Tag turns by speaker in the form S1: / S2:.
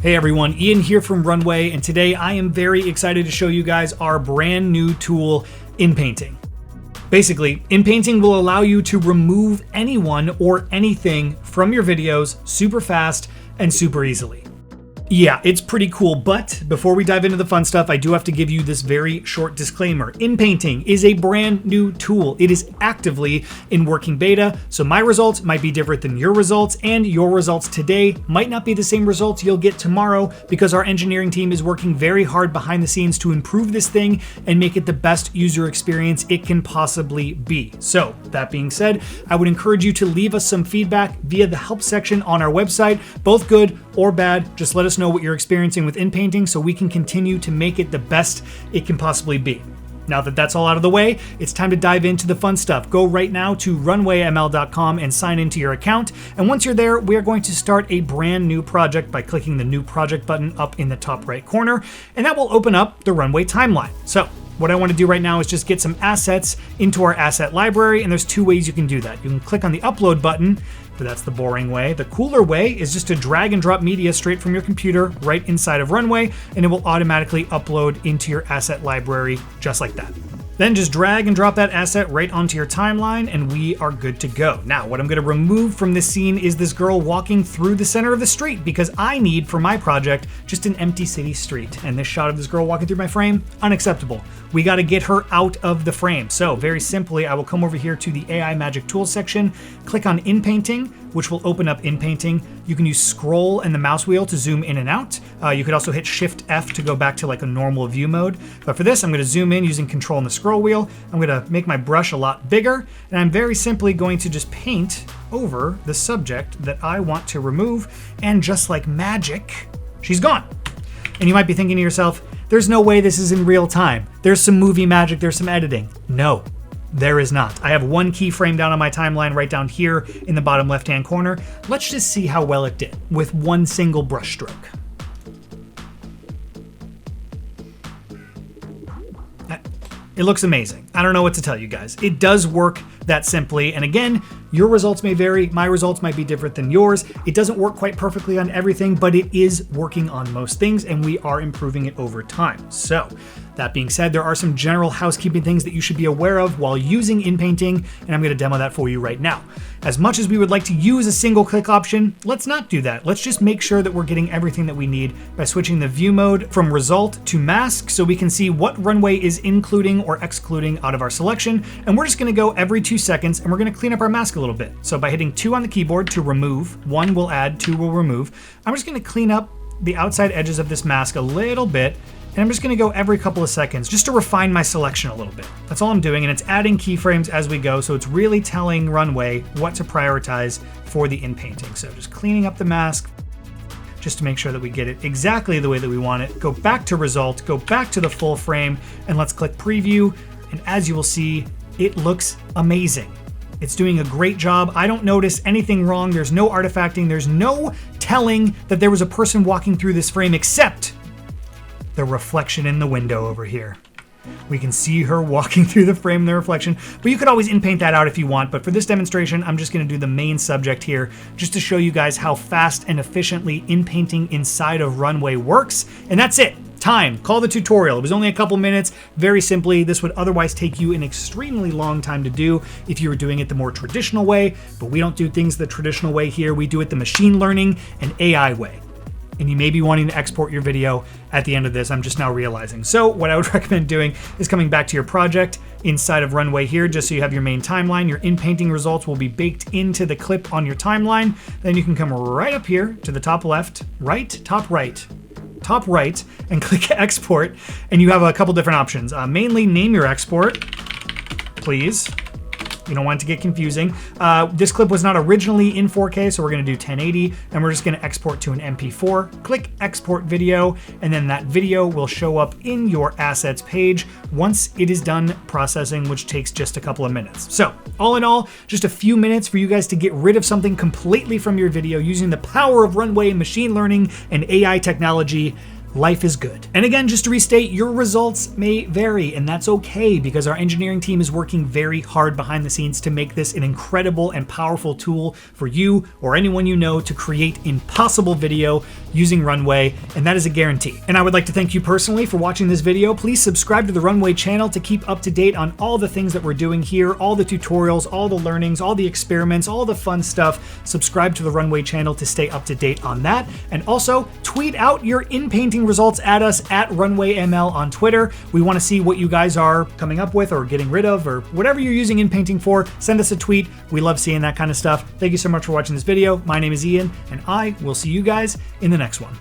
S1: Hey everyone, Ian here from Runway, and today I am very excited to show you guys our brand new tool, Inpainting. Basically, Inpainting will allow you to remove anyone or anything from your videos super fast and super easily. Yeah, it's pretty cool, but before we dive into the fun stuff, I do have to give you this very short disclaimer. Inpainting is a brand new tool. It is actively in working beta, so my results might be different than your results, and your results today might not be the same results you'll get tomorrow because our engineering team is working very hard behind the scenes to improve this thing and make it the best user experience it can possibly be. So, that being said, I would encourage you to leave us some feedback via the help section on our website, both good or bad. Just let us know what you're experiencing with Inpainting so we can continue to make it the best it can possibly be. Now that that's all out of the way, it's time to dive into the fun stuff. Go right now to runwayml.com and sign into your account. And once you're there, we are going to start a brand new project by clicking the new project button up in the top right corner, and that will open up the Runway timeline. So what I want to do right now is just get some assets into our asset library, and there's two ways you can do that. You can click on the upload button, but that's the boring way. The cooler way is just to drag and drop media straight from your computer right inside of Runway, and it will automatically upload into your asset library just like that. Then just drag and drop that asset right onto your timeline and we are good to go. Now, what I'm gonna remove from this scene is this girl walking through the center of the street because I need, for my project, just an empty city street. And this shot of this girl walking through my frame, unacceptable. We gotta get her out of the frame. So very simply, I will come over here to the AI Magic Tools section, click on Inpainting, which will open up Inpainting. You can use scroll and the mouse wheel to zoom in and out. You could also hit Shift F to go back to like a normal view mode. But for this, I'm gonna zoom in using Control and the scroll wheel. I'm gonna make my brush a lot bigger, and I'm very simply going to just paint over the subject that I want to remove, and just like magic, she's gone. And you might be thinking to yourself, there's no way this is in real time. There's some movie magic, there's some editing. No. There is not. I have one keyframe down on my timeline right down here in the bottom left-hand corner. Let's just see how well it did with one single brush stroke. It looks amazing. I don't know what to tell you guys. It does work that simply. And again, your results may vary. My results might be different than yours. It doesn't work quite perfectly on everything, but it is working on most things and we are improving it over time. So that being said, there are some general housekeeping things that you should be aware of while using Inpainting, and I'm gonna demo that for you right now. As much as we would like to use a single click option, let's not do that. Let's just make sure that we're getting everything that we need by switching the view mode from result to mask so we can see what Runway is including or excluding out of our selection. And we're just gonna go every 2 seconds and we're gonna clean up our mask a little bit. So by hitting 2 on the keyboard to remove, 1 will add, 2 will remove. I'm just gonna clean up the outside edges of this mask a little bit, and I'm just gonna go every couple of seconds just to refine my selection a little bit. That's all I'm doing, and it's adding keyframes as we go, so it's really telling Runway what to prioritize for the Inpainting. So just cleaning up the mask, just to make sure that we get it exactly the way that we want it. Go back to result, go back to the full frame, and let's click preview, and as you will see, it looks amazing. It's doing a great job. I don't notice anything wrong. There's no artifacting. There's no telling that there was a person walking through this frame except the reflection in the window over here. We can see her walking through the frame in the reflection, but you could always inpaint that out if you want. But for this demonstration, I'm just gonna do the main subject here just to show you guys how fast and efficiently inpainting inside of Runway works. And that's it. Time. Call the tutorial. It was only a couple minutes. Very simply, this would otherwise take you an extremely long time to do if you were doing it the more traditional way, but we don't do things the traditional way here. We do it the machine learning and AI way. And you may be wanting to export your video at the end of this, I'm just now realizing. So what I would recommend doing is coming back to your project inside of Runway here, just so you have your main timeline. Your Inpainting results will be baked into the clip on your timeline. Then you can come right up here to the top left, top right, and click export. And you have a couple different options. Mainly name your export, please. You don't want it to get confusing. This clip was not originally in 4K, so we're gonna do 1080, and we're just gonna export to an MP4. Click Export Video, and then that video will show up in your assets page once it is done processing, which takes just a couple of minutes. So, all in all, just a few minutes for you guys to get rid of something completely from your video using the power of Runway, machine learning, and AI technology. life is good. And again, just to restate, your results may vary, and that's okay because our engineering team is working very hard behind the scenes to make this an incredible and powerful tool for you or anyone you know to create impossible video using Runway, and that is a guarantee. And I would like to thank you personally for watching this video. Please subscribe to the Runway channel to keep up to date on all the things that we're doing here, all the tutorials, all the learnings, all the experiments, all the fun stuff. Subscribe to the Runway channel to stay up to date on that. And also tweet out your inpainting results at us at RunwayML on Twitter. We want to see what you guys are coming up with or getting rid of or whatever you're using inpainting for. Send us a tweet. We love seeing that kind of stuff. Thank you so much for watching this video. My name is Ian, and I will see you guys in the next one.